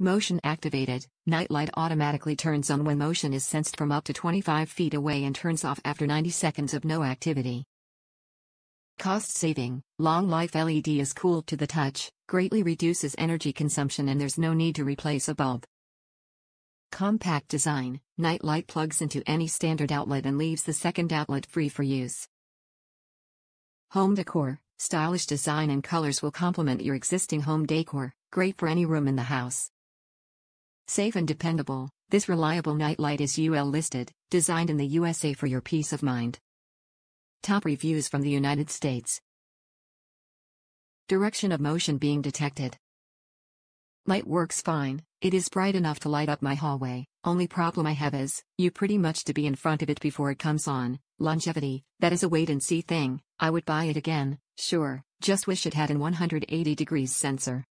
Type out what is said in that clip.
Motion activated. Night light automatically turns on when motion is sensed from up to 25 feet away and turns off after 90 seconds of no activity. Cost saving. Long life LED is cooled to the touch, greatly reduces energy consumption, and there's no need to replace a bulb. Compact design. Night light plugs into any standard outlet and leaves the second outlet free for use. Home decor. Stylish design and colors will complement your existing home decor, great for any room in the house. Safe and dependable. This reliable night light is UL listed, designed in the USA for your peace of mind. Top reviews from the United States. Direction of motion being detected. Light works fine, it is bright enough to light up my hallway. Only problem I have is, you pretty much to be in front of it before it comes on. Longevity, that is a wait and see thing. I would buy it again, sure, just wish it had an 180 degrees sensor.